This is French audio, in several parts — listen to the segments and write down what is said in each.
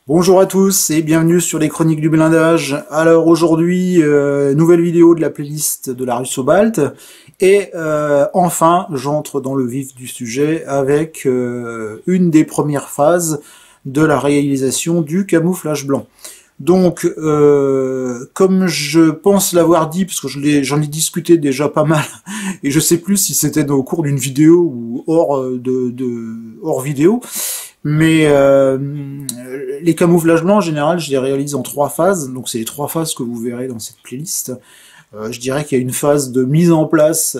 Bonjour à tous et bienvenue sur les Chroniques du Blindage. Alors aujourd'hui, nouvelle vidéo de la playlist de la Russo-Balt. Et enfin, j'entre dans le vif du sujet avec une des premières phases de la réalisation du camouflage blanc. Donc, comme je pense l'avoir dit, parce que j'en ai discuté déjà pas mal, et je sais plus si c'était au cours d'une vidéo ou hors vidéo, mais les camouflages blancs, en général, je les réalise en trois phases. Donc, c'est les trois phases que vous verrez dans cette playlist. Je dirais qu'il y a une phase de mise en place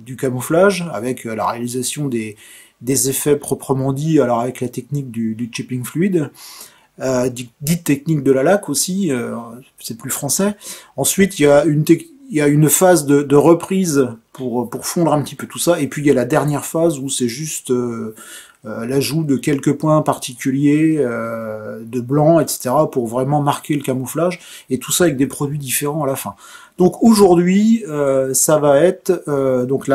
du camouflage, avec la réalisation des effets proprement dit, alors avec la technique du chipping fluide, dite technique de la laque aussi, c'est plus français. Ensuite, il y a une phase de reprise pour fondre un petit peu tout ça, et puis il y a la dernière phase où c'est juste l'ajout de quelques points particuliers, de blanc, etc., pour vraiment marquer le camouflage, et tout ça avec des produits différents à la fin. Donc aujourd'hui, ça va être donc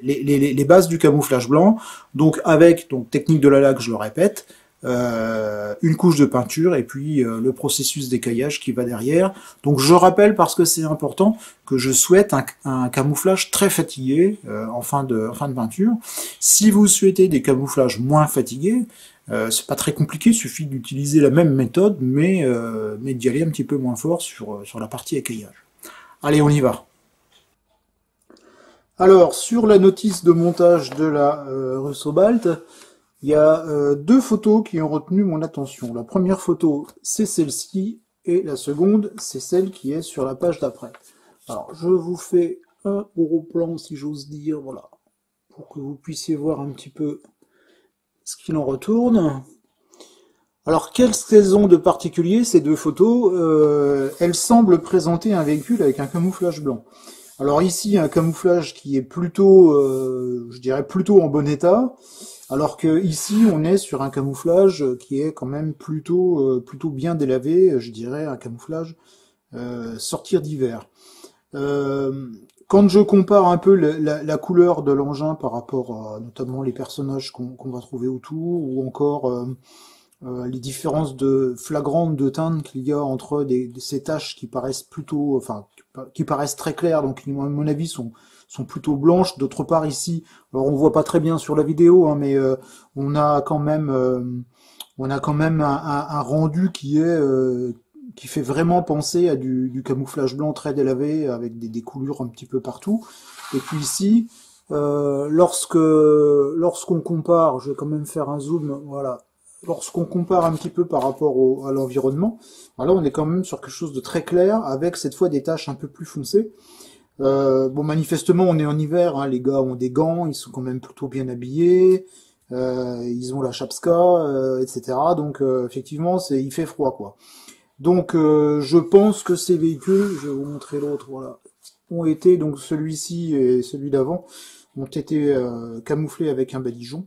les bases du camouflage blanc, donc avec technique de la laque, je le répète, une couche de peinture et puis le processus d'écaillage qui va derrière. Donc je rappelle, parce que c'est important, que je souhaite un camouflage très fatigué en fin de peinture. Si vous souhaitez des camouflages moins fatigués, c'est pas très compliqué, il suffit d'utiliser la même méthode, mais d'y aller un petit peu moins fort sur la partie écaillage. Allez, on y va. Alors, sur la notice de montage de la Russo-Balt, il y a deux photos qui ont retenu mon attention. La première photo, c'est celle-ci, et la seconde, c'est celle qui est sur la page d'après. Alors, je vous fais un gros plan, si j'ose dire, voilà, pour que vous puissiez voir un petit peu ce qu'il en retourne. Alors, qu'elles ont de particulier, ces deux photos? Elles semblent présenter un véhicule avec un camouflage blanc. Alors ici, un camouflage qui est plutôt, je dirais plutôt en bon état, alors que ici, on est sur un camouflage qui est quand même plutôt bien délavé, je dirais un camouflage sortir d'hiver. Quand je compare un peu la couleur de l'engin par rapport à notamment les personnages qu'on va trouver autour, ou encore les différences flagrantes de teinte qu'il y a entre ces taches qui paraissent plutôt, enfin, qui paraissent très claires, donc qui, à mon avis, sont plutôt blanches. D'autre part, ici, alors on voit pas très bien sur la vidéo, hein, mais on a quand même, on a quand même un rendu qui fait vraiment penser à du camouflage blanc très délavé, avec des coulures un petit peu partout. Et puis ici, lorsqu'on compare, je vais quand même faire un zoom, voilà, lorsqu'on compare un petit peu par rapport à l'environnement, voilà, on est quand même sur quelque chose de très clair, avec cette fois des taches un peu plus foncées. Bon, manifestement, on est en hiver, hein, les gars ont des gants, ils sont quand même plutôt bien habillés, ils ont la chapska, etc. Donc, effectivement, il fait froid, quoi. Donc, je pense que ces véhicules, je vais vous montrer l'autre, voilà, ont été, donc celui-ci et celui d'avant, ont été camouflés avec un badigeon.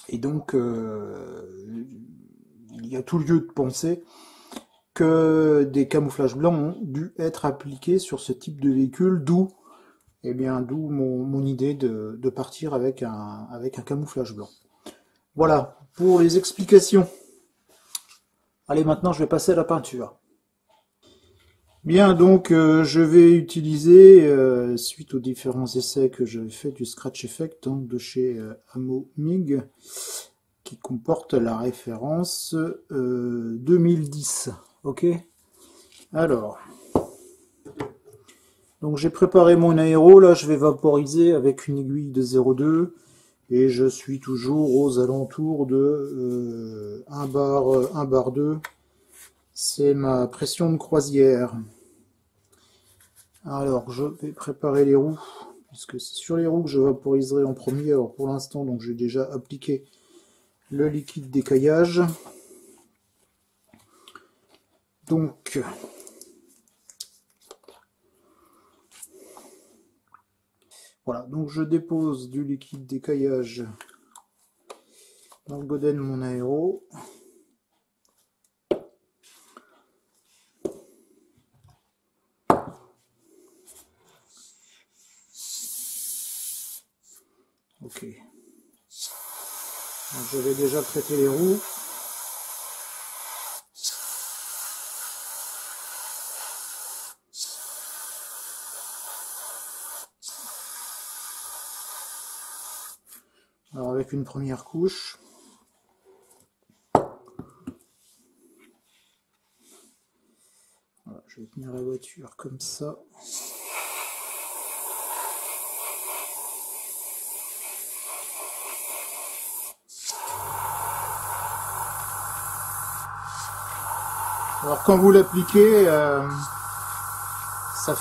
Et donc, il y a tout lieu de penser que des camouflages blancs ont dû être appliqués sur ce type de véhicule, d'où mon idée de partir avec un camouflage blanc. Voilà, pour les explications. Allez, maintenant je vais passer à la peinture. Bien, donc je vais utiliser, suite aux différents essais que j'avais fait, du Scratch Effect, donc de chez Amo Mig, qui comporte la référence 2010. Ok. Alors, donc j'ai préparé mon aéro, là je vais vaporiser avec une aiguille de 0,2 et je suis toujours aux alentours de 1 bar 2. C'est ma pression de croisière. Alors je vais préparer les roues, puisque c'est sur les roues que je vaporiserai en premier. Alors pour l'instant, donc j'ai déjà appliqué le liquide d'écaillage. Donc voilà, donc je dépose du liquide d'écaillage dans le godet de mon aéro. Ok. Donc, je vais déjà traiter les roues. Alors avec une première couche. Voilà, je vais tenir la voiture comme ça. Alors quand vous l'appliquez, ça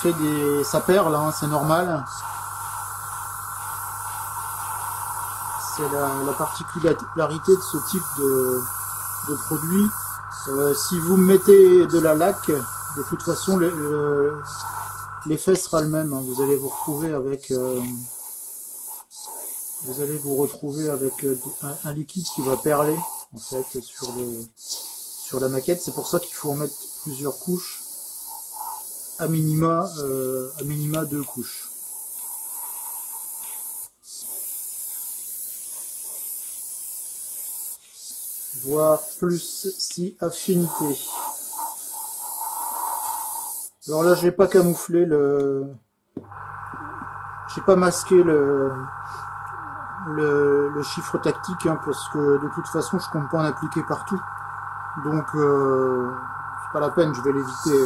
perle, hein, c'est normal. C'est la particularité de ce type de produit. Si vous mettez de la laque, de toute façon l'effet sera le même, hein. Vous allez vous retrouver avec un liquide qui va perler en fait sur la maquette. C'est pour ça qu'il faut en mettre plusieurs couches, à minima 2 couches. Voire plus si affinité. Alors là, j'ai pas camouflé j'ai pas masqué le chiffre tactique, hein, parce que de toute façon, je compte pas en appliquer partout. Donc, c'est pas la peine, je vais l'éviter.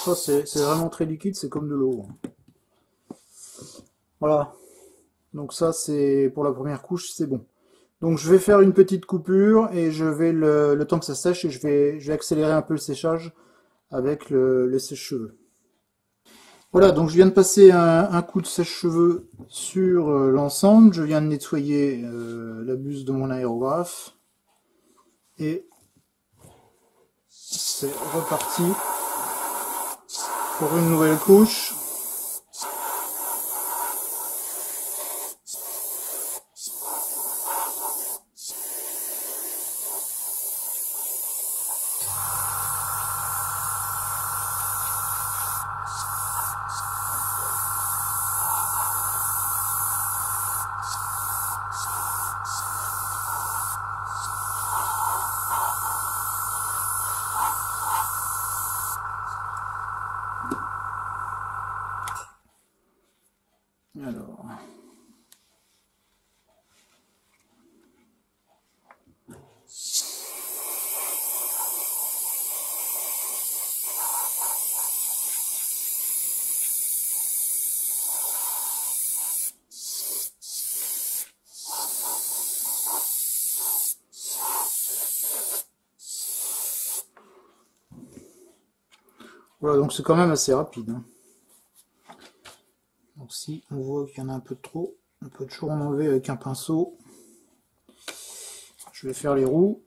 Ça, c'est vraiment très liquide, c'est comme de l'eau. Voilà. Donc ça, c'est pour la première couche, c'est bon. Donc je vais faire une petite coupure et je vais le temps que ça sèche, et je vais accélérer un peu le séchage avec le sèche-cheveux. Voilà, donc je viens de passer un coup de sèche-cheveux sur l'ensemble. Je viens de nettoyer la buse de mon aérographe. Et c'est reparti pour une nouvelle couche. Alors, voilà, donc c'est quand même assez rapide, hein. Donc si on voit qu'il y en a un peu de trop, on peut toujours en enlever avec un pinceau. Je vais faire les roues.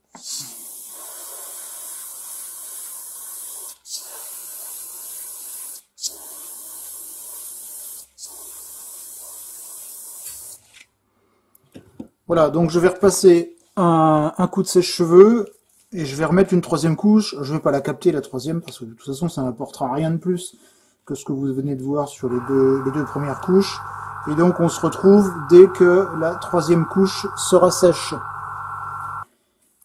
Voilà, donc je vais repasser un coup de sèche-cheveux et je vais remettre une troisième couche. Je ne vais pas la capter, la troisième, parce que de toute façon ça n'apportera rien de plus que ce que vous venez de voir sur les deux premières couches. Et donc on se retrouve dès que la troisième couche sera sèche.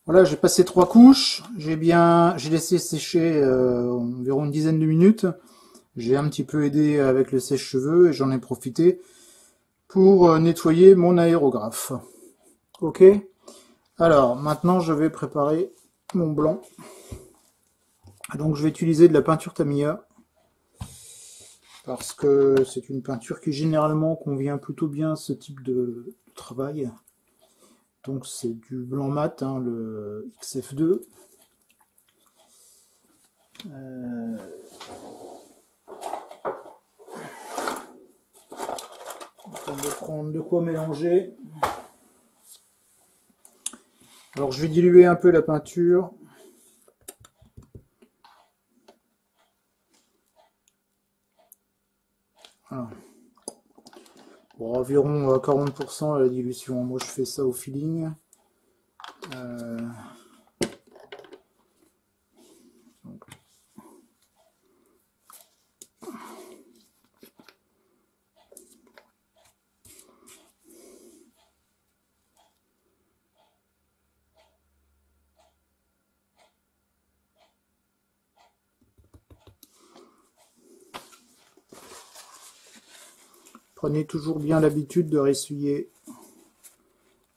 Voilà, j'ai passé 3 couches, j'ai laissé sécher environ une dizaine de minutes. J'ai un petit peu aidé avec le sèche-cheveux et j'en ai profité pour nettoyer mon aérographe. Ok, alors maintenant je vais préparer mon blanc. Donc je vais utiliser de la peinture Tamiya, parce que c'est une peinture qui généralement convient plutôt bien à ce type de travail. Donc c'est du blanc mat, hein, le XF2. On va prendre de quoi mélanger. Alors je vais diluer un peu la peinture. Voilà. Pour environ 40% à la dilution. Moi je fais ça au feeling. Prenez toujours bien l'habitude de ressuyer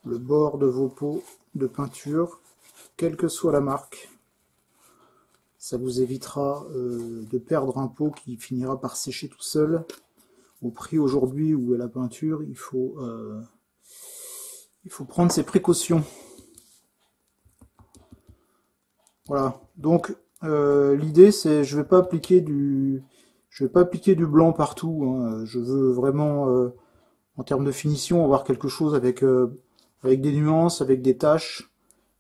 le bord de vos pots de peinture, quelle que soit la marque. Ça vous évitera de perdre un pot qui finira par sécher tout seul. Au prix aujourd'hui où est la peinture, il faut prendre ses précautions. Voilà. Donc l'idée c'est, je vais pas appliquer du blanc partout, hein. Je veux vraiment, en termes de finition, avoir quelque chose avec des nuances, avec des taches.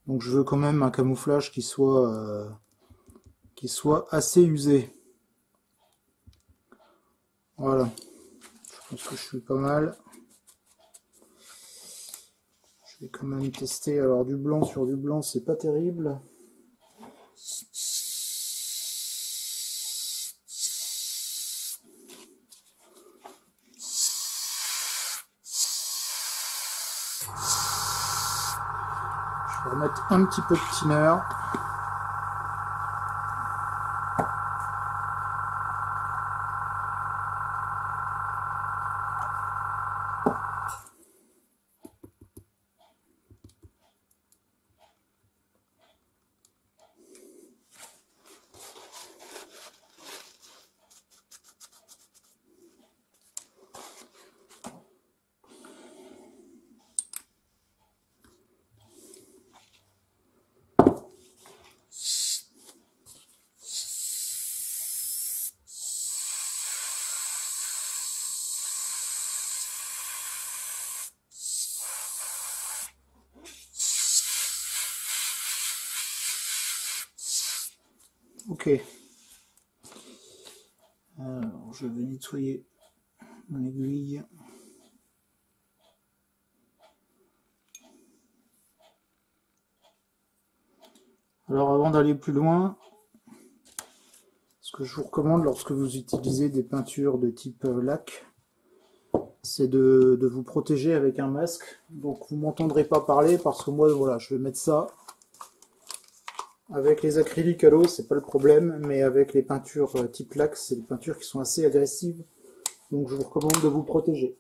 Donc je veux quand même un camouflage qui soit assez usé. Voilà. Je pense que je suis pas mal. Je vais quand même tester. Alors du blanc sur du blanc, c'est pas terrible. Je vais remettre un petit peu de thinner. Ok. Alors, je vais nettoyer mon aiguille. Alors, avant d'aller plus loin, ce que je vous recommande lorsque vous utilisez des peintures de type lac, c'est de vous protéger avec un masque. Donc, vous m'entendrez pas parler parce que moi, voilà, je vais mettre ça. Avec les acryliques à l'eau, c'est pas le problème, mais avec les peintures type lac, c'est des peintures qui sont assez agressives. Donc je vous recommande de vous protéger.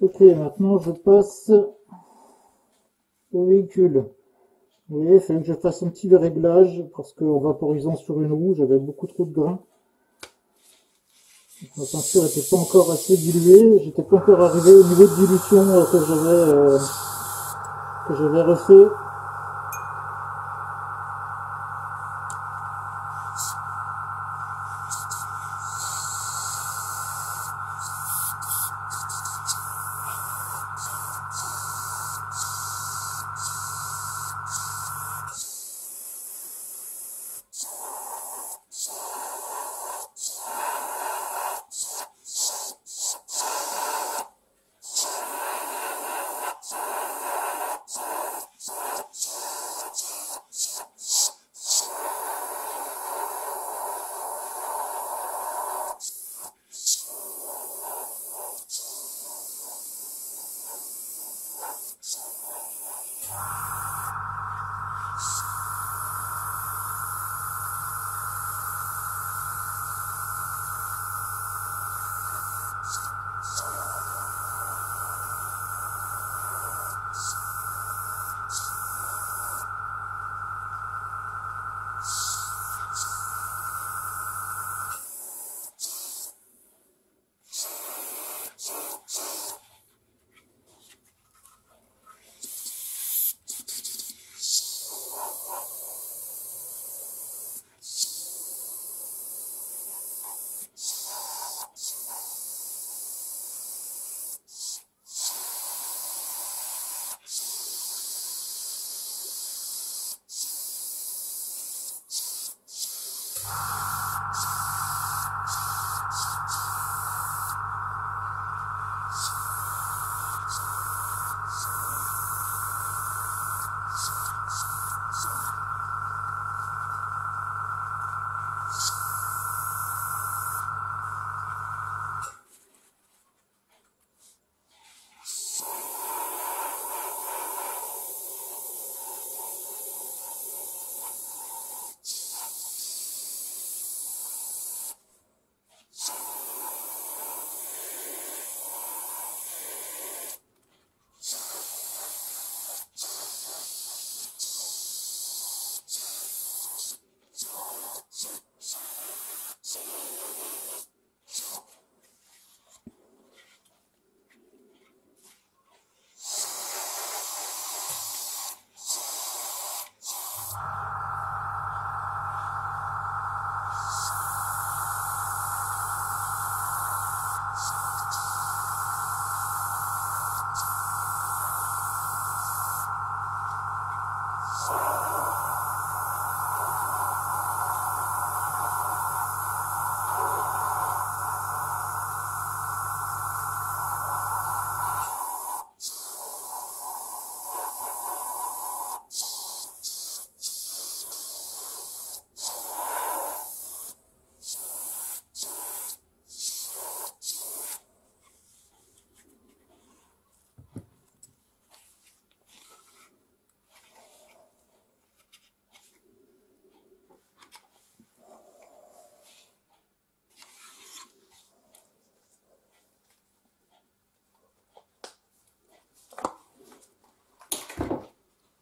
Ok, maintenant je passe au véhicule. Vous voyez, il fallait que je fasse un petit réglage parce qu'en vaporisant sur une roue, j'avais beaucoup trop de grains. Ma peinture n'était pas encore assez diluée, j'étais pas encore arrivé au niveau de dilution que j'avais refait.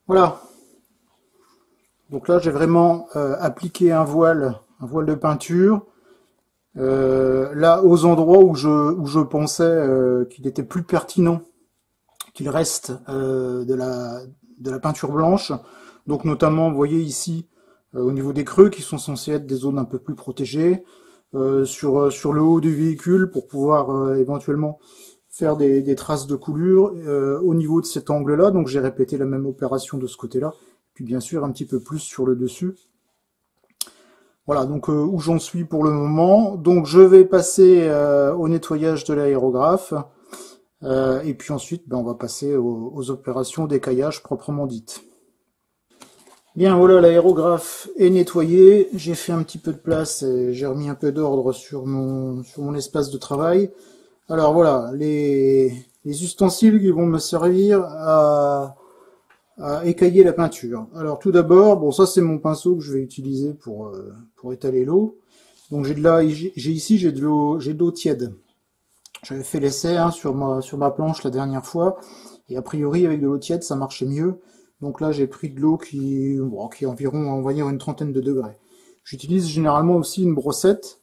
Voilà. Donc là, j'ai vraiment appliqué un voile de peinture. Là, aux endroits où je pensais qu'il était plus pertinent qu'il reste de la peinture blanche. Donc notamment, vous voyez ici, au niveau des creux, qui sont censés être des zones un peu plus protégées, sur le haut du véhicule, pour pouvoir éventuellement faire des traces de coulure, au niveau de cet angle-là. Donc j'ai répété la même opération de ce côté-là, puis bien sûr un petit peu plus sur le dessus. Voilà, donc où j'en suis pour le moment. Donc je vais passer au nettoyage de l'aérographe. Et puis ensuite, on va passer aux opérations d'écaillage proprement dites. Bien, voilà, l'aérographe est nettoyé. J'ai fait un petit peu de place et j'ai remis un peu d'ordre sur mon espace de travail. Alors voilà, les ustensiles qui vont me servir à écailler la peinture. Alors tout d'abord, bon, ça c'est mon pinceau que je vais utiliser pour étaler l'eau. Donc j'ai de l'eau tiède. J'avais fait l'essai sur ma planche la dernière fois, et a priori avec de l'eau tiède ça marchait mieux. Donc là j'ai pris de l'eau qui est environ, on va dire, une trentaine de degrés. J'utilise généralement aussi une brossette,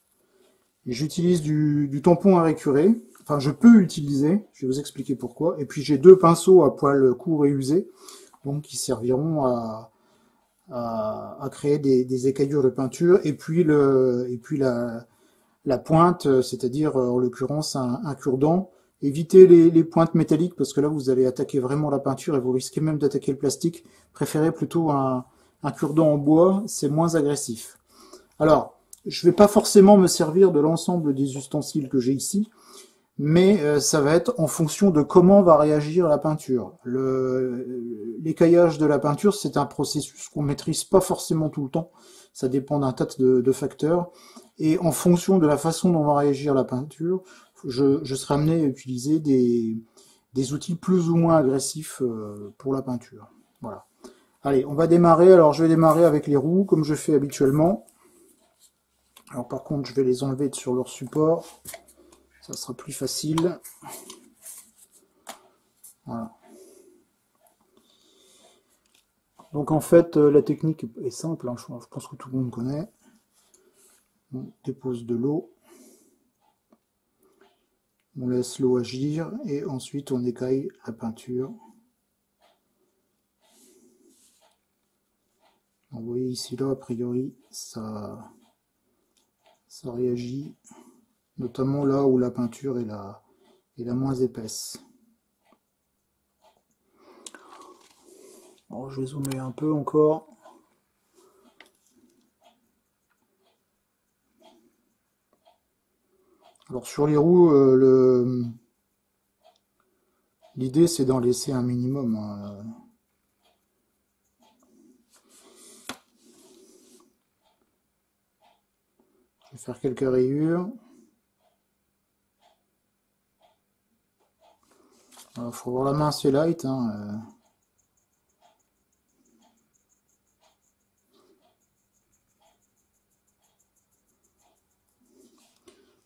et j'utilise du tampon à récurer. Enfin, je peux utiliser, je vais vous expliquer pourquoi. Et puis j'ai deux pinceaux à poil court et usé, donc qui serviront à créer des écaillures de peinture. Et puis la pointe, c'est-à-dire en l'occurrence un cure-dent. Évitez les pointes métalliques parce que là vous allez attaquer vraiment la peinture et vous risquez même d'attaquer le plastique. Préférez plutôt un cure-dent en bois, c'est moins agressif. Alors, je ne vais pas forcément me servir de l'ensemble des ustensiles que j'ai ici, mais ça va être en fonction de comment va réagir la peinture. L'écaillage de la peinture, c'est un processus qu'on maîtrise pas forcément tout le temps. Ça dépend d'un tas de facteurs. Et en fonction de la façon dont va réagir la peinture, je serai amené à utiliser des outils plus ou moins agressifs pour la peinture. Voilà. Allez, on va démarrer. Alors, je vais démarrer avec les roues, comme je fais habituellement. Alors, par contre, je vais les enlever sur leur support. Ça sera plus facile. Voilà. Donc en fait, la technique est simple, hein, je pense que tout le monde connaît. On dépose de l'eau, on laisse l'eau agir et ensuite on écaille la peinture. Donc, vous voyez ici, là, a priori, ça réagit, notamment là où la peinture est la moins épaisse. Alors, je vais zoomer un peu encore. Alors sur les roues, l'idée c'est d'en laisser un minimum, hein. Je vais faire quelques rayures. Il faut avoir la main assez light, hein.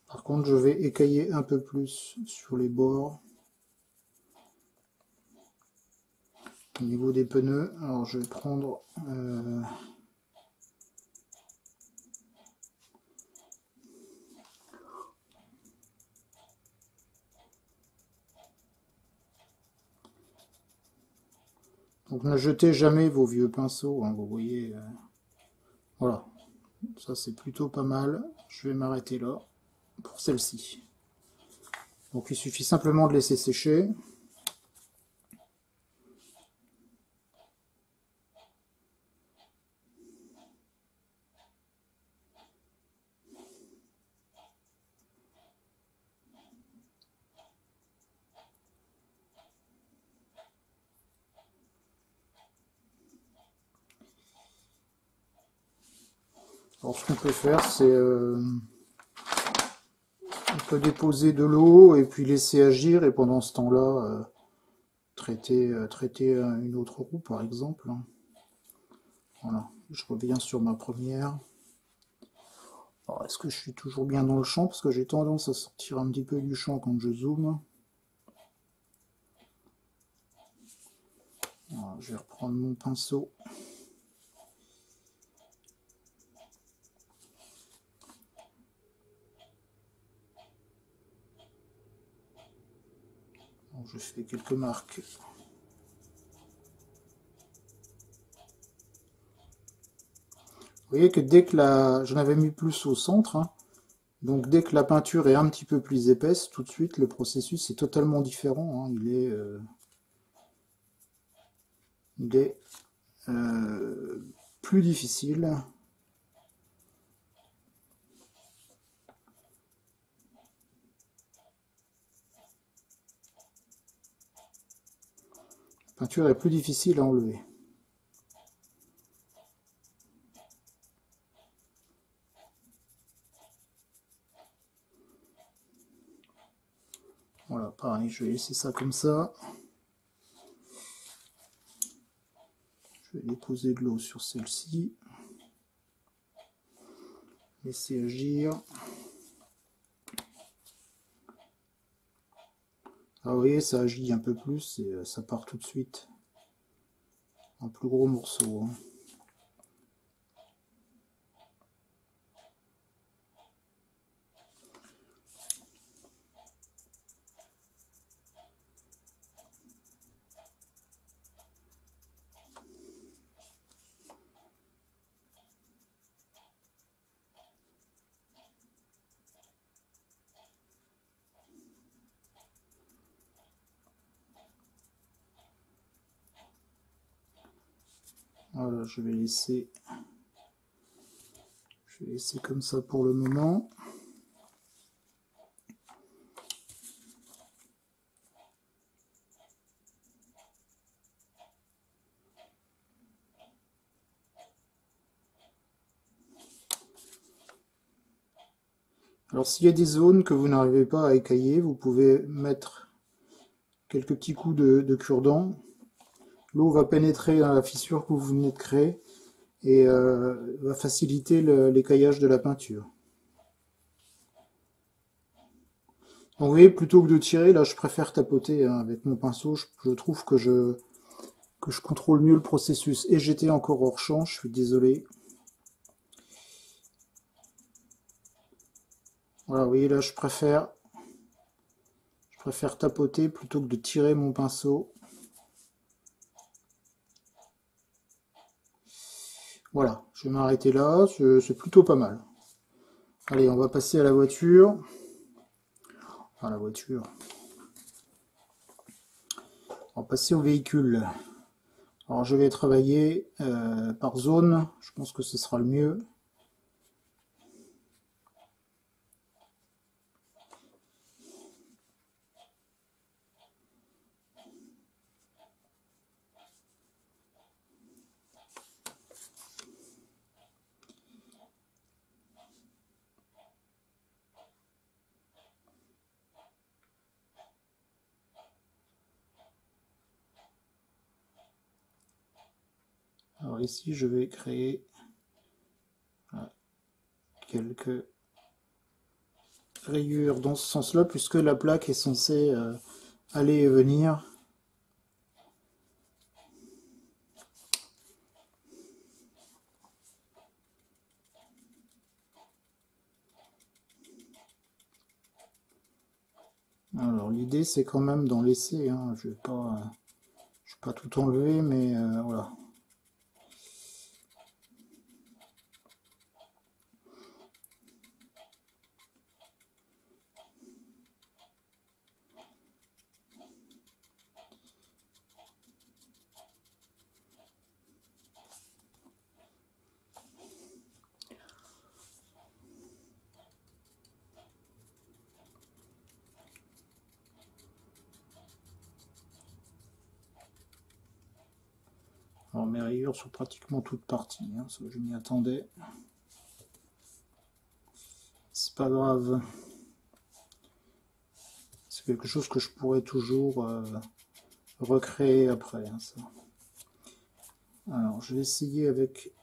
Par contre, je vais écailler un peu plus sur les bords. Au niveau des pneus, alors je vais prendre donc ne jetez jamais vos vieux pinceaux, hein, vous voyez. Voilà, ça c'est plutôt pas mal. Je vais m'arrêter là pour celle-ci. Donc il suffit simplement de laisser sécher. Alors ce qu'on peut faire, c'est on peut déposer de l'eau et puis laisser agir, et pendant ce temps-là, traiter une autre roue par exemple. Voilà, je reviens sur ma première. Alors est-ce que je suis toujours bien dans le champ, parce que j'ai tendance à sortir un petit peu du champ quand je zoome. Voilà, je vais reprendre mon pinceau. Donc, je fais quelques marques. Vous voyez que dès que j'en avais mis plus au centre, hein, donc dès que la peinture est un petit peu plus épaisse, tout de suite le processus est totalement différent, hein. Il est plus difficile. La peinture est plus difficile à enlever. Voilà, pareil, je vais laisser ça comme ça. Je vais déposer de l'eau sur celle-ci. Laisser agir. Ah, vous voyez, ça agit un peu plus et ça part tout de suite. Un plus gros morceau, hein. Voilà, je vais laisser comme ça pour le moment. Alors s'il y a des zones que vous n'arrivez pas à écailler, vous pouvez mettre quelques petits coups de cure-dent. L'eau va pénétrer dans la fissure que vous venez de créer et va faciliter l'écaillage de la peinture. Donc vous voyez, plutôt que de tirer, là je préfère tapoter, hein, avec mon pinceau. Je trouve que je contrôle mieux le processus. Et j'étais encore hors champ, je suis désolé. Voilà, vous voyez, là je préfère tapoter plutôt que de tirer mon pinceau. Voilà, je vais m'arrêter là, c'est plutôt pas mal. Allez, on va passer à la voiture. Enfin, la voiture. On va passer au véhicule. Alors je vais travailler par zone, je pense que ce sera le mieux. Alors ici, je vais créer quelques rayures dans ce sens-là, puisque la plaque est censée aller et venir. Alors l'idée c'est quand même d'en laisser, hein. Je vais pas tout enlever, mais voilà. Alors mes rayures sont pratiquement toutes parties, hein, je m'y attendais. C'est pas grave. C'est quelque chose que je pourrais toujours recréer après, hein, ça. Alors je vais essayer avec...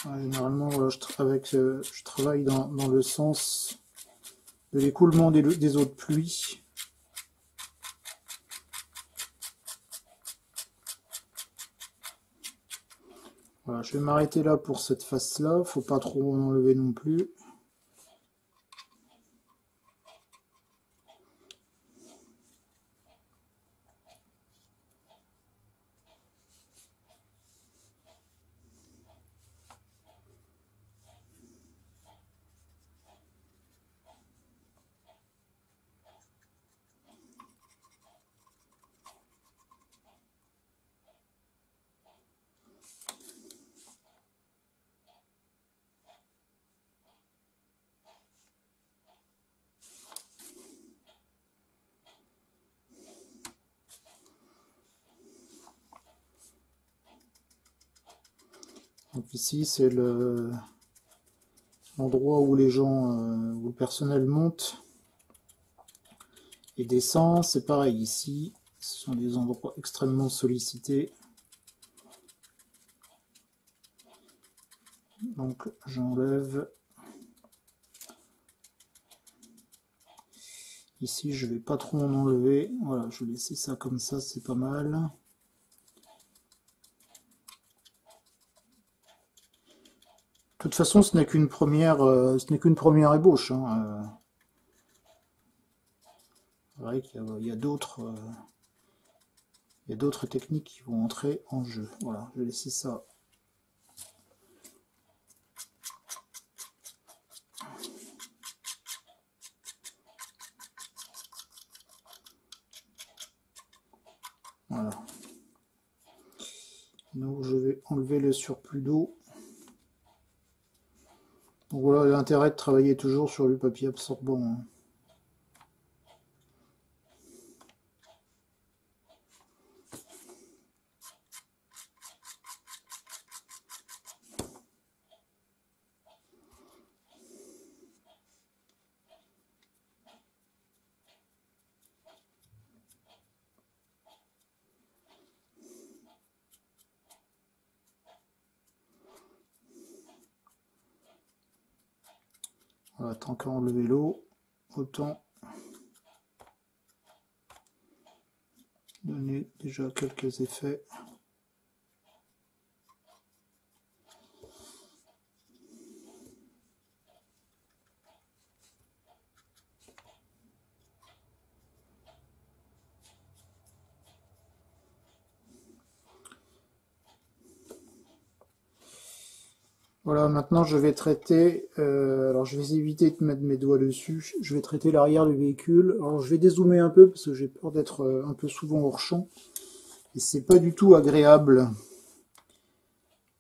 généralement, voilà, je travaille dans le sens de l'écoulement des eaux de pluie. Voilà, je vais m'arrêter là pour cette face-là, faut pas trop en enlever non plus. Donc ici c'est l'endroit où les gens, où le personnel monte et descend. C'est pareil ici, ce sont des endroits extrêmement sollicités. Donc j'enlève. Ici je vais pas trop en enlever. Voilà, je vais laisser ça comme ça, c'est pas mal. De toute façon, ce n'est qu'une première ébauche, hein. C'est vrai qu'il y a d'autres techniques qui vont entrer en jeu. Voilà, je vais laisser ça. Voilà. Donc je vais enlever le surplus d'eau. Donc voilà l'intérêt de travailler toujours sur le papier absorbant, hein. Voilà, tant qu'à enlever l'eau, autant donner déjà quelques effets. Voilà, maintenant je vais traiter, alors je vais éviter de mettre mes doigts dessus, je vais traiter l'arrière du véhicule. Alors je vais dézoomer un peu parce que j'ai peur d'être un peu souvent hors champ. Et c'est pas du tout agréable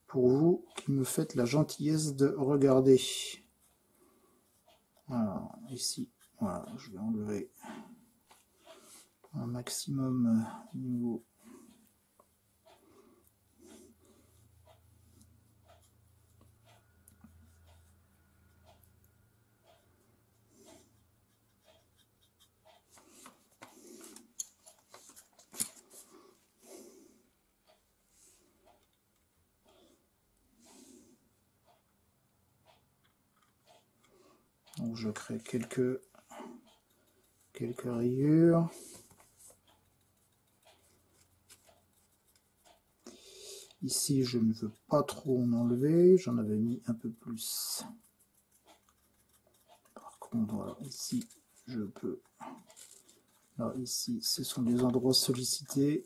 pour vous qui me faites la gentillesse de regarder. Voilà, ici, voilà, je vais enlever un maximum niveau. je crée quelques rayures. Ici, je ne veux pas trop en enlever, j'en avais mis un peu plus. Par contre, voilà, ici, je peux. Là, ici, ce sont des endroits sollicités.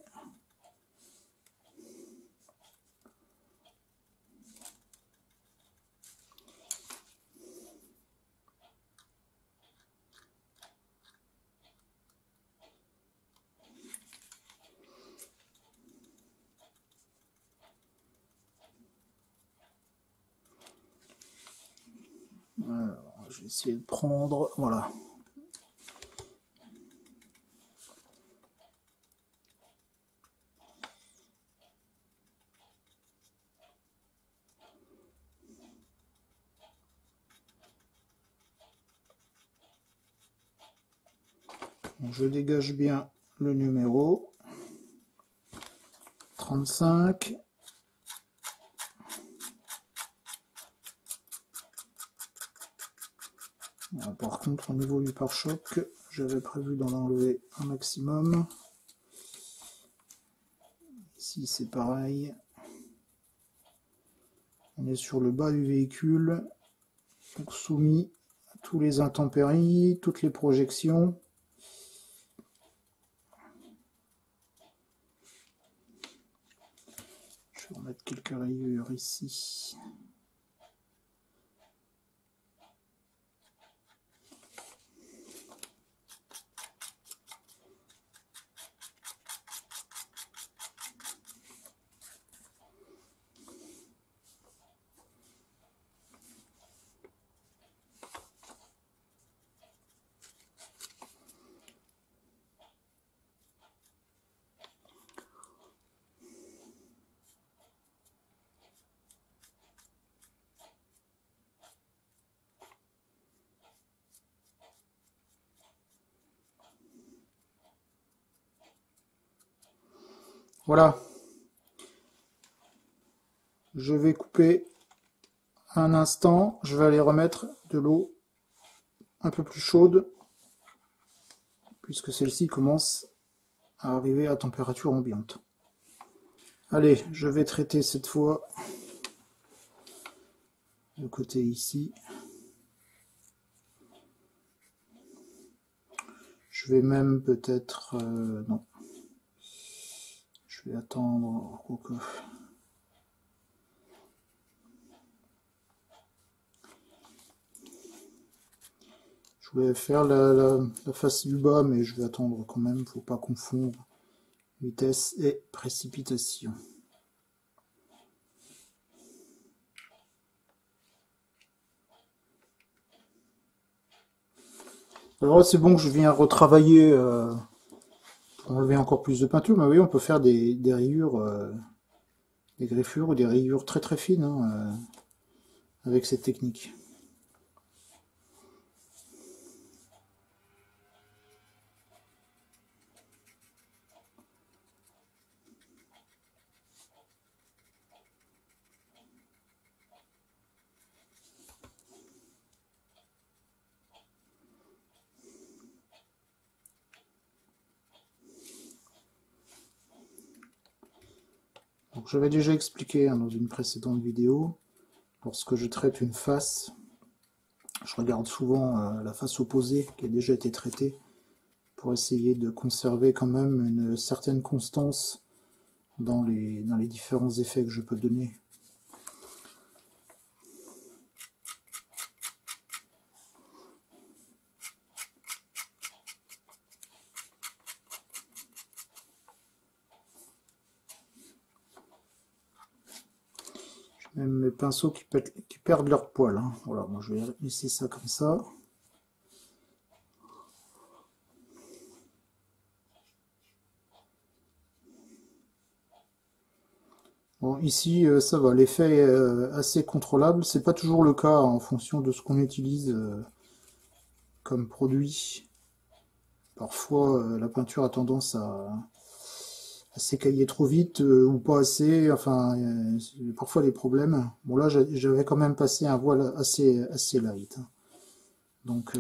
Alors, je vais essayer de prendre, voilà. Donc, je dégage bien le numéro 35. Alors, par contre, au niveau du pare-choc, j'avais prévu d'en enlever un maximum. Ici, c'est pareil. On est sur le bas du véhicule, donc soumis à tous les intempéries, toutes les projections. Je vais remettre quelques rayures ici. Voilà. Je vais couper un instant. Je vais aller remettre de l'eau un peu plus chaude, puisque celle-ci commence à arriver à température ambiante. Allez, je vais traiter cette fois le côté ici. Je vais même peut-être... non. Je vais attendre... Je voulais faire la face du bas, mais je vais attendre quand même. Faut pas confondre vitesse et précipitation. Alors là, c'est bon que je viens retravailler pour enlever encore plus de peinture, mais oui, on peut faire des rayures, des griffures ou des rayures très très fines hein, avec cette technique. Donc, j'avais déjà expliqué hein, dans une précédente vidéo, lorsque je traite une face, je regarde souvent la face opposée qui a déjà été traitée pour essayer de conserver quand même une certaine constance dans les différents effets que je peux donner. Même mes pinceaux qui perdent leur poil. Hein. Voilà, moi je vais laisser ça comme ça. Bon, ici, ça va, l'effet est assez contrôlable. C'est pas toujours le cas en fonction de ce qu'on utilise comme produit. Parfois, la peinture a tendance à s'écailler trop vite ou pas assez. Enfin, parfois des problèmes. Bon là, j'avais quand même passé un voile assez light. Donc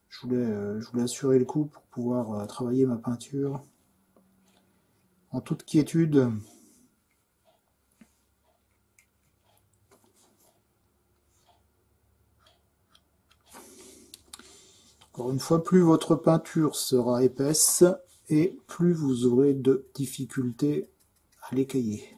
je voulais assurer le coup pour pouvoir travailler ma peinture en toute quiétude. Encore une fois, plus votre peinture sera épaisse et plus vous aurez de difficultés à l'écailler.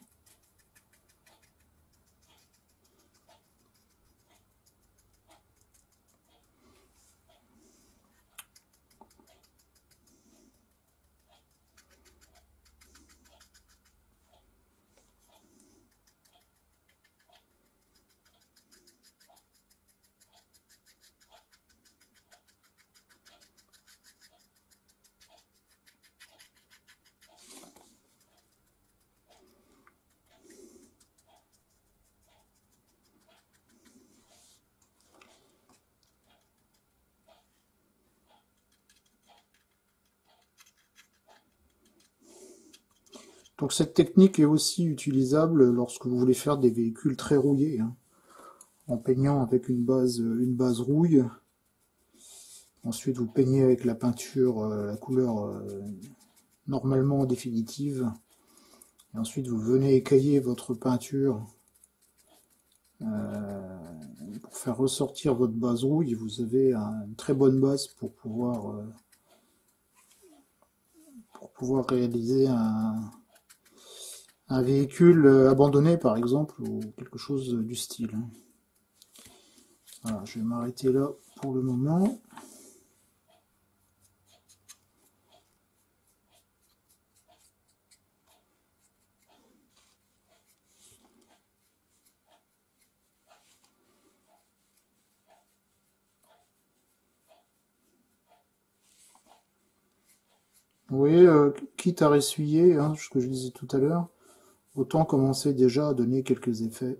Donc cette technique est aussi utilisable lorsque vous voulez faire des véhicules très rouillés, hein, en peignant avec une base rouille. Ensuite vous peignez avec la peinture, la couleur normalement définitive. Et ensuite vous venez écailler votre peinture pour faire ressortir votre base rouille. Vous avez une très bonne base pour pouvoir réaliser un véhicule abandonné par exemple, ou quelque chose du style. Voilà, je vais m'arrêter là pour le moment. Vous voyez, quitte à ressuyer, hein, ce que je disais tout à l'heure, autant commencer déjà à donner quelques effets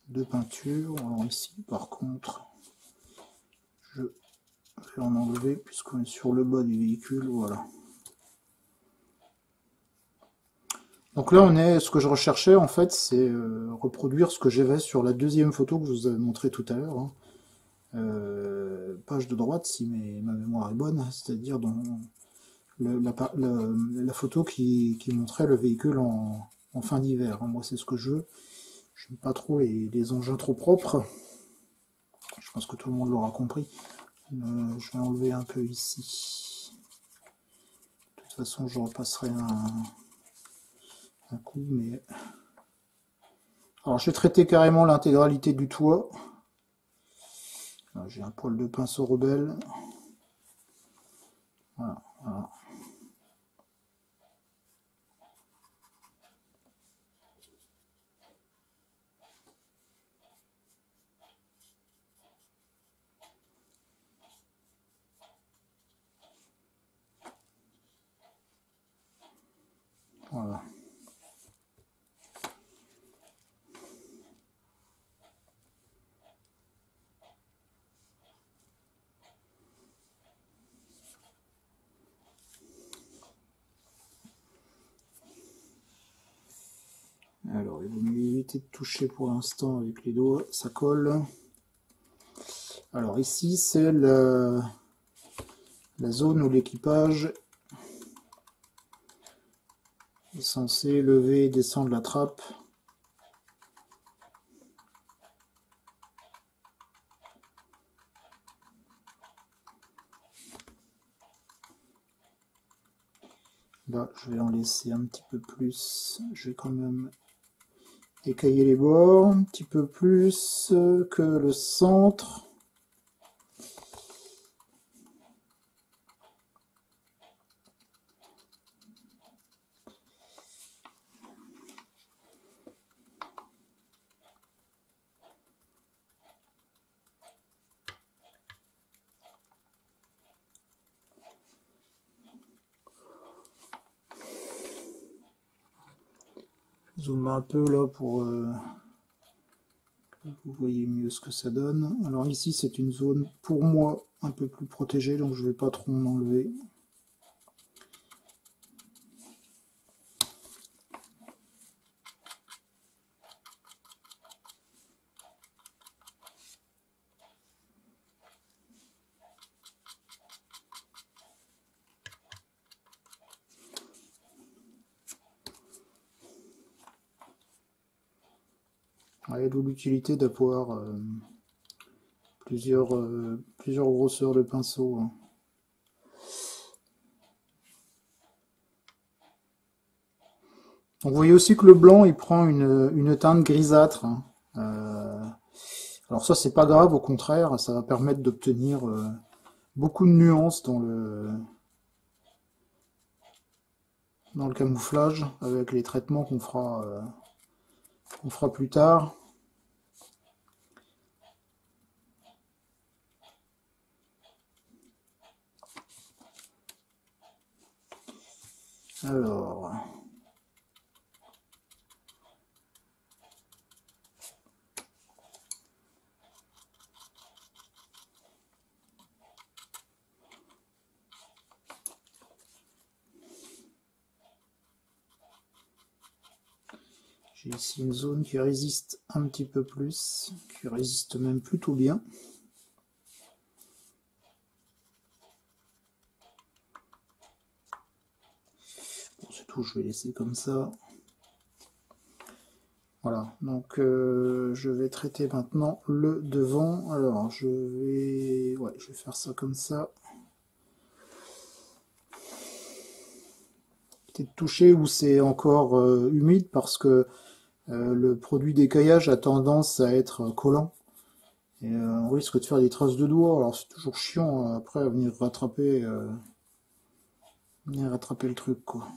de peinture. Alors ici, par contre, je vais en enlever puisqu'on est sur le bas du véhicule, voilà. Donc là, ce que je recherchais en fait, c'est reproduire ce que j'avais sur la deuxième photo que je vous avais montré tout à l'heure, hein. Page de droite, si ma mémoire est bonne, c'est-à-dire dans la photo qui montrait le véhicule en fin d'hiver. Moi, c'est ce que je veux. Je n'aime pas trop les engins trop propres. Je pense que tout le monde l'aura compris. Je vais enlever un peu ici. De toute façon, je repasserai un coup, mais... Alors, j'ai traité carrément l'intégralité du toit. J'ai un poil de pinceau rebelle. Voilà, voilà. Voilà. Alors, il vaut mieux éviter de toucher pour l'instant avec les doigts, ça colle. Alors ici, c'est la zone où l'équipage est censé lever et descendre la trappe. Là, je vais en laisser un petit peu plus. Je vais quand même écailler les bords un petit peu plus que le centre. Zoom un peu là pour que vous voyez mieux ce que ça donne. Alors ici c'est une zone pour moi un peu plus protégée, donc je ne vais pas trop en enlever. Ouais, d'où l'utilité d'avoir plusieurs grosseurs de pinceau, hein. Donc, vous voyez aussi que le blanc il prend une teinte grisâtre, hein. Alors ça c'est pas grave, au contraire, ça va permettre d'obtenir beaucoup de nuances dans le camouflage avec les traitements qu'on fera plus tard. Alors, j'ai ici une zone qui résiste un petit peu plus, qui résiste même plutôt bien. Bon, c'est tout, je vais laisser comme ça. Voilà, donc je vais traiter maintenant le devant. Alors, je vais faire ça comme ça. Peut-être toucher où c'est encore humide parce que le produit d'écaillage a tendance à être collant. Et on risque de faire des traces de doigts. Alors c'est toujours chiant après à venir rattraper le truc, quoi.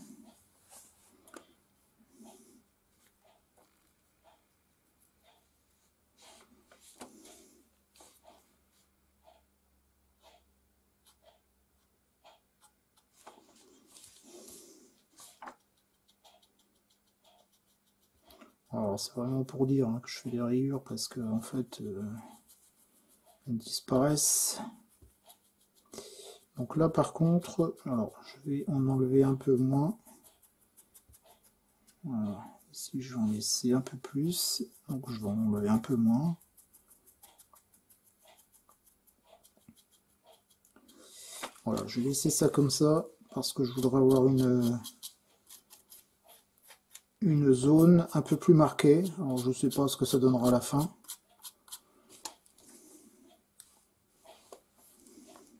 Alors c'est vraiment pour dire que je fais des rayures parce que en fait elles disparaissent. Donc là par contre, alors je vais en enlever un peu moins. Voilà. Ici je vais en laisser un peu plus, donc je vais en enlever un peu moins. Voilà, je vais laisser ça comme ça parce que je voudrais avoir une zone un peu plus marquée. Alors je sais pas ce que ça donnera à la fin.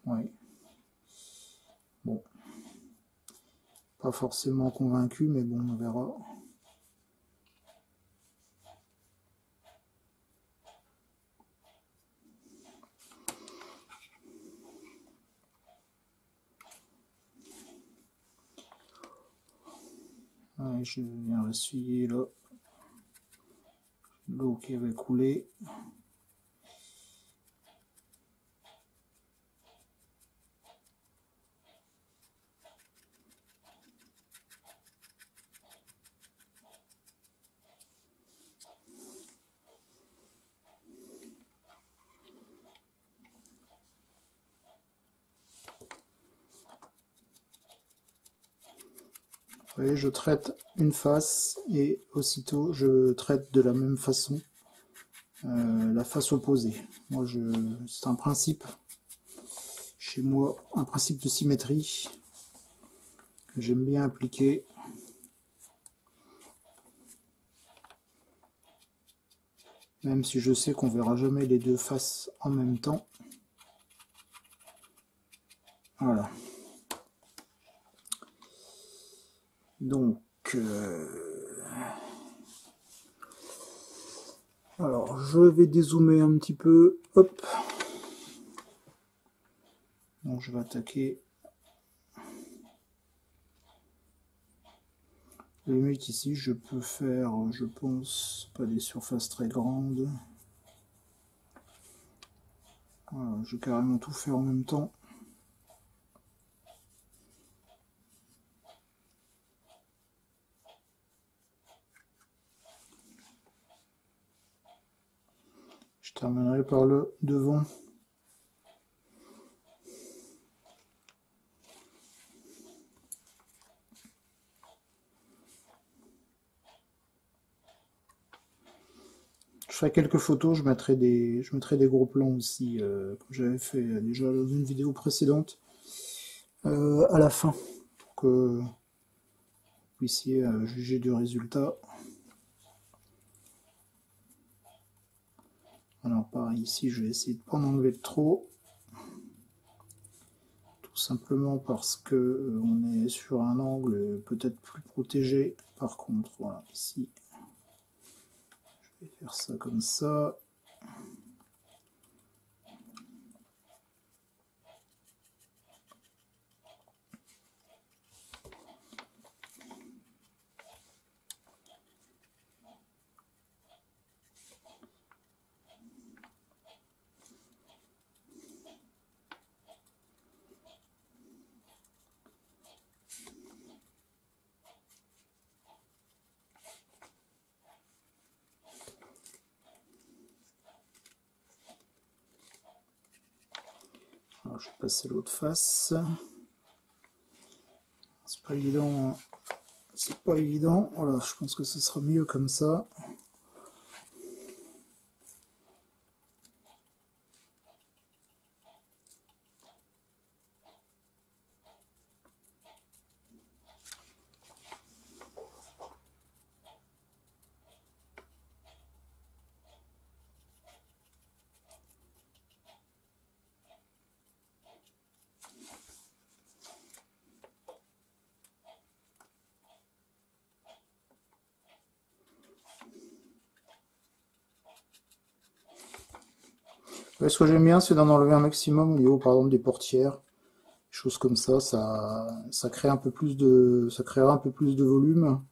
Oui. Bon. Pas forcément convaincu, mais bon, on verra. Ouais, je viens essuyer là l'eau qui avait coulé. Vous voyez, je traite une face et aussitôt je traite de la même façon la face opposée. Moi, c'est un principe chez moi, un principe de symétrie que j'aime bien appliquer. Même si je sais qu'on verra jamais les deux faces en même temps. Voilà. Donc, alors je vais dézoomer un petit peu. Hop. Donc je vais attaquer. Limite ici, je peux faire, je pense, pas des surfaces très grandes. Voilà, je vais carrément tout faire en même temps. Je terminerai par le devant. Je ferai quelques photos, je mettrai des gros plans aussi, comme j'avais fait déjà dans une vidéo précédente, à la fin, pour que vous puissiez juger du résultat. Alors pareil, ici je vais essayer de ne pas en enlever trop. Tout simplement parce que on est sur un angle peut-être plus protégé. Par contre, voilà, ici, je vais faire ça comme ça. Alors, je vais passer l'autre face. C'est pas évident, hein. C'est pas évident. Voilà, je pense que ce sera mieux comme ça. Ouais, ce que j'aime bien, c'est d'en enlever un maximum au niveau, par exemple, des portières, choses comme ça. Ça crée un peu plus de, ça créera un peu plus de volume.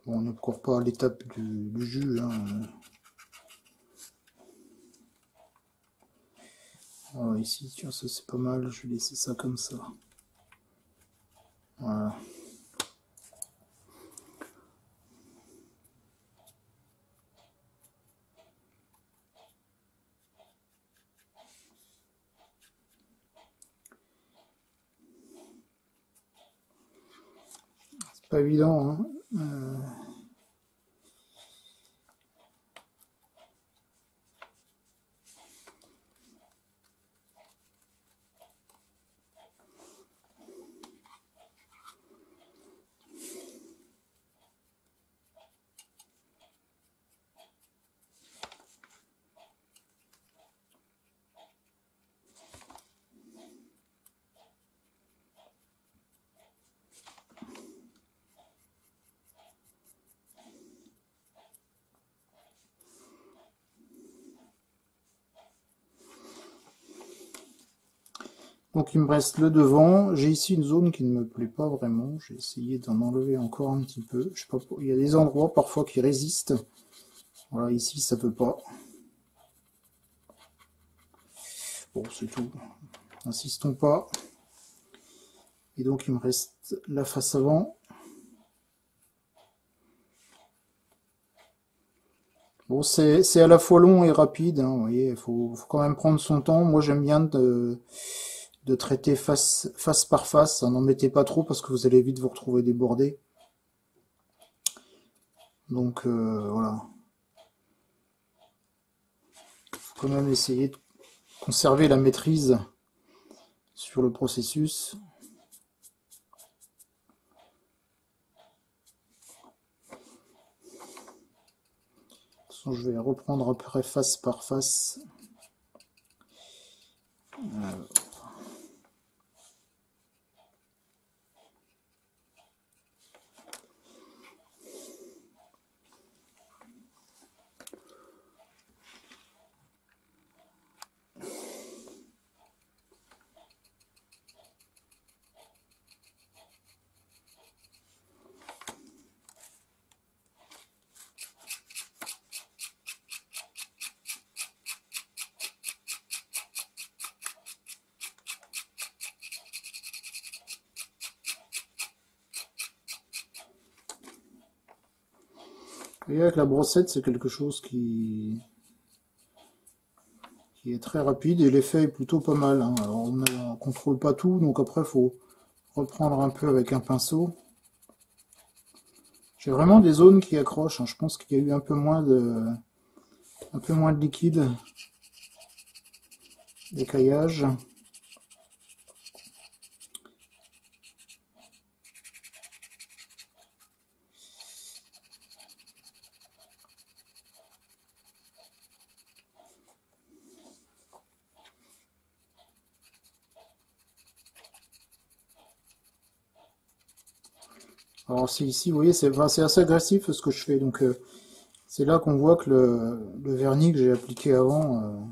Bon, on n'est encore pas à l'étape du jus, hein. Voilà, ici, tiens, ça c'est pas mal. Je vais laisser ça comme ça. Voilà. C'est pas évident, hein. Donc il me reste le devant. J'ai ici une zone qui ne me plaît pas vraiment. J'ai essayé d'en enlever encore un petit peu. Je sais pas, il y a des endroits parfois qui résistent. Voilà, ici ça peut pas. Bon, c'est tout. Insistons pas. Et donc il me reste la face avant. Bon, c'est à la fois long et rapide, hein, vous voyez, il faut quand même prendre son temps. Moi j'aime bien de traiter face par face. N'en mettez pas trop parce que vous allez vite vous retrouver débordé. Donc voilà. Il faut quand même essayer de conserver la maîtrise sur le processus. Je vais reprendre après face par face. Et avec la brossette, c'est quelque chose qui est très rapide et l'effet est plutôt pas mal, hein. Alors on ne contrôle pas tout, donc après il faut reprendre un peu avec un pinceau. J'ai vraiment des zones qui accrochent, hein. Je pense qu'il y a eu un peu moins de liquide, d'écaillage. Alors c'est ici, vous voyez, c'est assez agressif ce que je fais. Donc c'est là qu'on voit que le vernis que j'ai appliqué avant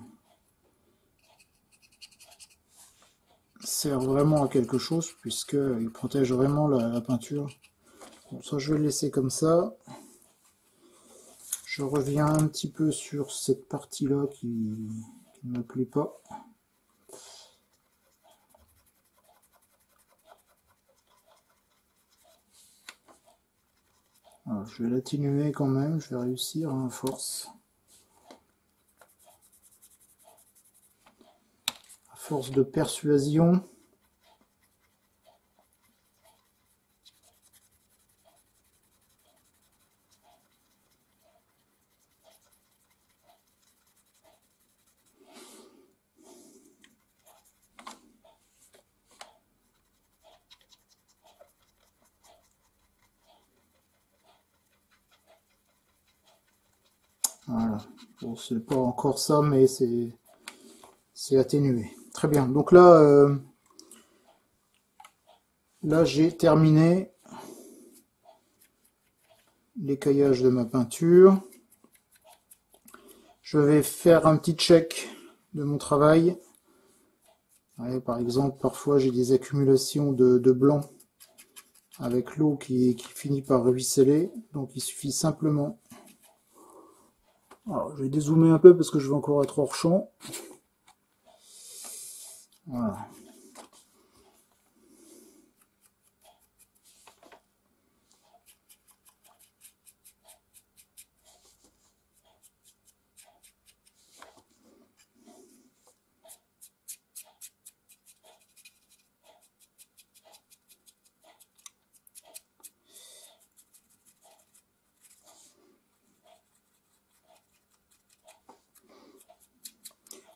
sert vraiment à quelque chose, puisqu'il protège vraiment la peinture. Bon, ça je vais le laisser comme ça. Je reviens un petit peu sur cette partie-là qui ne me plaît pas. Alors, je vais l'atténuer quand même, je vais réussir à force. À force de persuasion. Voilà. Bon, c'est pas encore ça, mais c'est atténué. Très bien. Donc là, là j'ai terminé l'écaillage de ma peinture. Je vais faire un petit check de mon travail. Ouais, par exemple, parfois j'ai des accumulations de blanc avec l'eau qui finit par ruisseler. Donc il suffit simplement... Alors, je vais dézoomer un peu parce que je vais encore être hors champ. Voilà.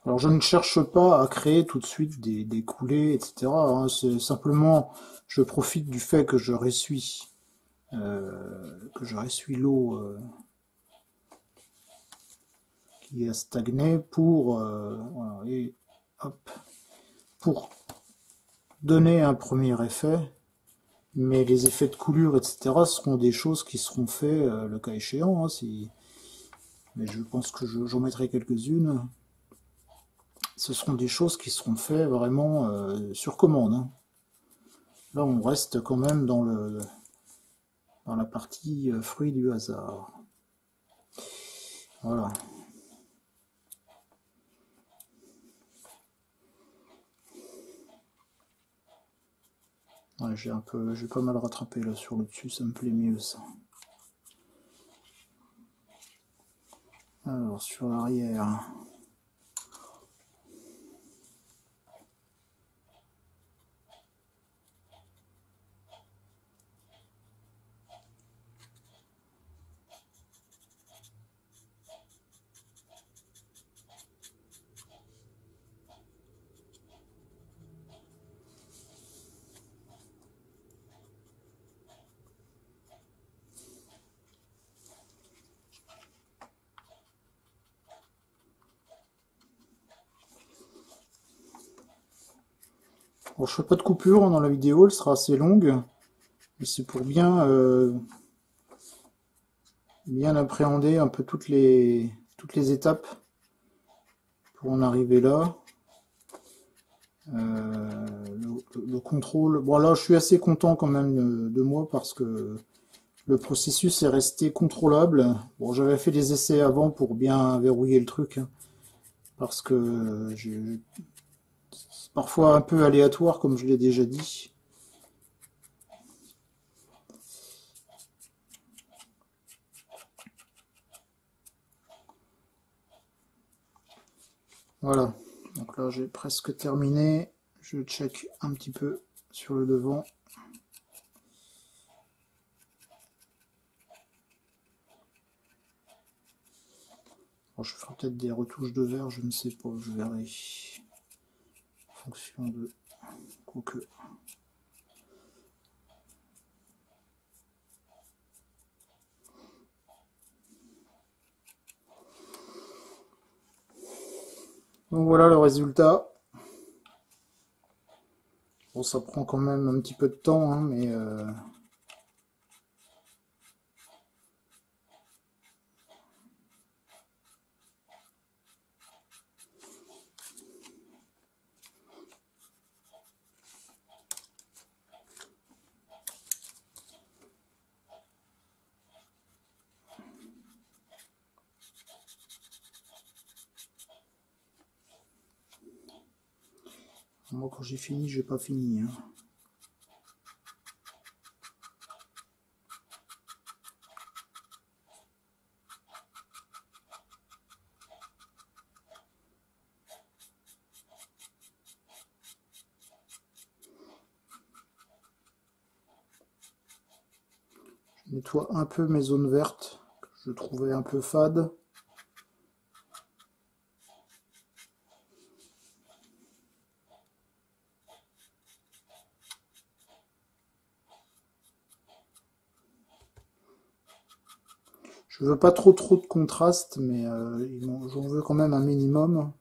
Alors je ne cherche pas à créer tout de suite des coulées, etc. hein. C'est simplement, je profite du fait que je ressuie l'eau qui a stagné voilà, et hop, pour donner un premier effet. Mais les effets de coulure, etc. seront des choses qui seront faits le cas échéant. Hein, mais je pense que j'en mettrai quelques-unes. Ce seront des choses qui seront faites vraiment sur commande. Hein. Là, on reste quand même dans la partie fruit du hasard. Voilà. Ouais, j'ai pas mal rattrapé là sur le dessus, ça me plaît mieux ça. Alors, sur l'arrière. Bon, je fais pas de coupure dans la vidéo, elle sera assez longue. Mais c'est pour bien appréhender un peu toutes les étapes pour en arriver là. Le contrôle, bon là je suis assez content quand même de moi parce que le processus est resté contrôlable. Bon, j'avais fait des essais avant pour bien verrouiller le truc, hein, parce que c'est parfois un peu aléatoire comme je l'ai déjà dit. Voilà, donc là j'ai presque terminé. Je check un petit peu sur le devant. Bon, je ferai peut-être des retouches de vert, je ne sais pas, je verrai. En fonction de... Quoique... Donc voilà le résultat. Bon, ça prend quand même un petit peu de temps, hein, mais Moi, quand j'ai fini, j'ai pas fini. Hein. Je nettoie un peu mes zones vertes, que je trouvais un peu fades. Je veux pas trop de contraste, mais j'en veux quand même un minimum.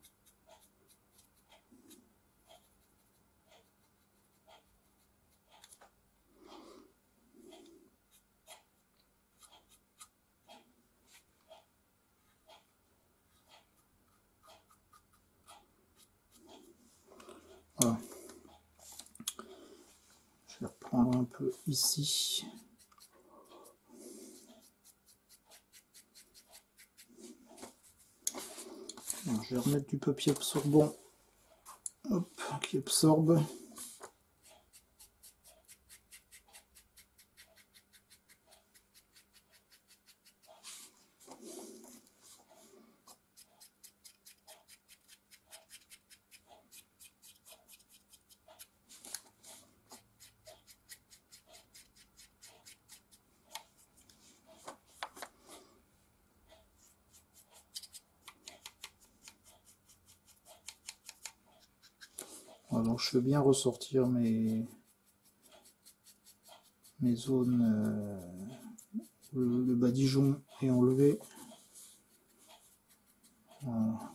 Voilà. Je vais reprendre un peu ici. Alors, je vais remettre du papier absorbant, hop, qui absorbe. Alors je veux bien ressortir mes zones, le badigeon est enlevé. Voilà.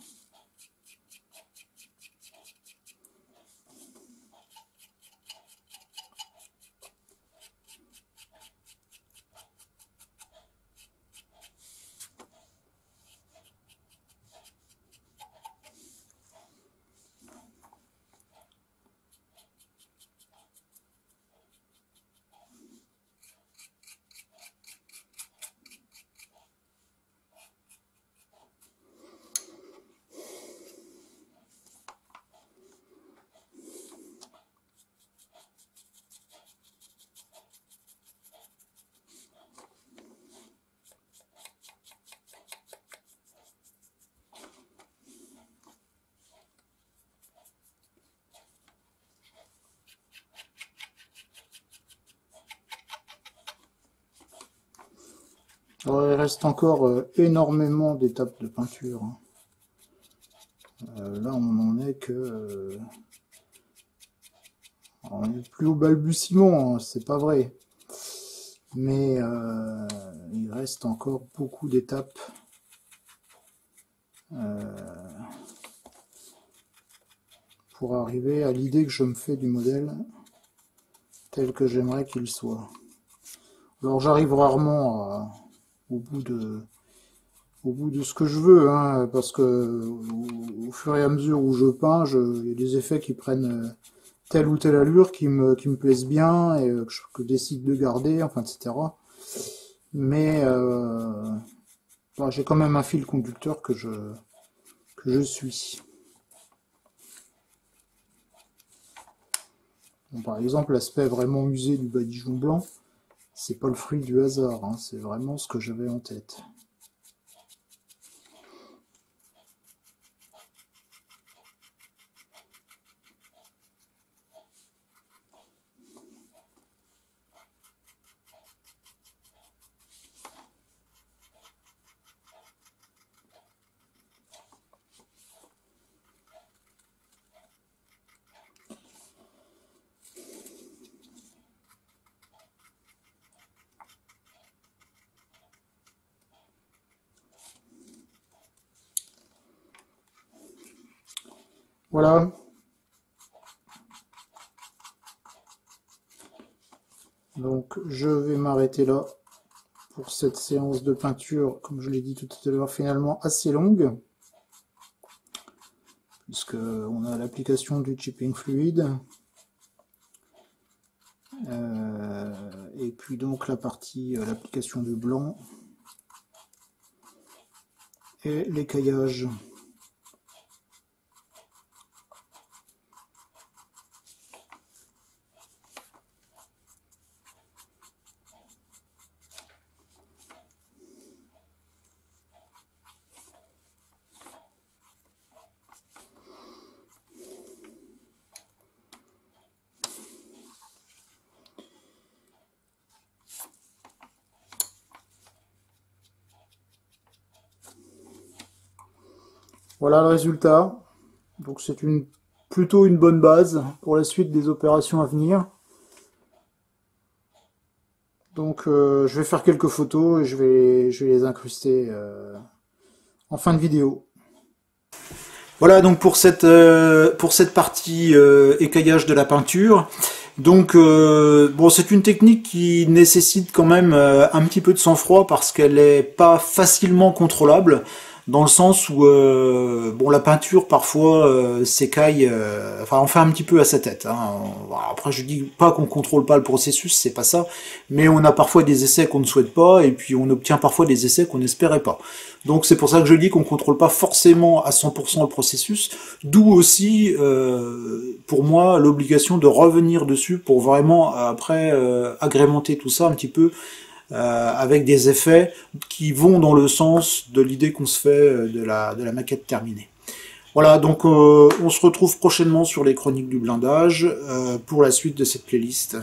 Alors, il reste encore énormément d'étapes de peinture. Hein. Là, on n'en est que... on n'est plus au balbutiement, hein, c'est pas vrai. Mais il reste encore beaucoup d'étapes. Pour arriver à l'idée que je me fais du modèle tel que j'aimerais qu'il soit. Alors j'arrive rarement au bout de ce que je veux, hein, parce que au fur et à mesure où je peins, il y a des effets qui prennent telle ou telle allure qui me plaisent bien et que je décide de garder, enfin etc. Mais bon, j'ai quand même un fil conducteur que je suis. Bon, par exemple, l'aspect vraiment usé du badigeon blanc, c'est pas le fruit du hasard, hein, c'est vraiment ce que j'avais en tête. Voilà. Donc je vais m'arrêter là pour cette séance de peinture, comme je l'ai dit tout à l'heure, finalement assez longue, puisque on a l'application du chipping fluide, et puis donc la partie, l'application du blanc, et l'écaillage. Voilà le résultat. Donc c'est plutôt une bonne base pour la suite des opérations à venir. Donc je vais faire quelques photos et je vais les incruster en fin de vidéo. Voilà donc pour cette partie écaillage de la peinture. Donc bon, c'est une technique qui nécessite quand même un petit peu de sang-froid parce qu'elle est pas facilement contrôlable, dans le sens où bon, la peinture parfois s'écaille, enfin on fait un petit peu à sa tête, hein. Après je dis pas qu'on contrôle pas le processus, c'est pas ça, mais on a parfois des essais qu'on ne souhaite pas et puis on obtient parfois des essais qu'on n'espérait pas. Donc c'est pour ça que je dis qu'on contrôle pas forcément à 100% le processus, d'où aussi pour moi l'obligation de revenir dessus pour vraiment après agrémenter tout ça un petit peu avec des effets qui vont dans le sens de l'idée qu'on se fait de la maquette terminée. Voilà, donc on se retrouve prochainement sur les chroniques du blindage pour la suite de cette playlist.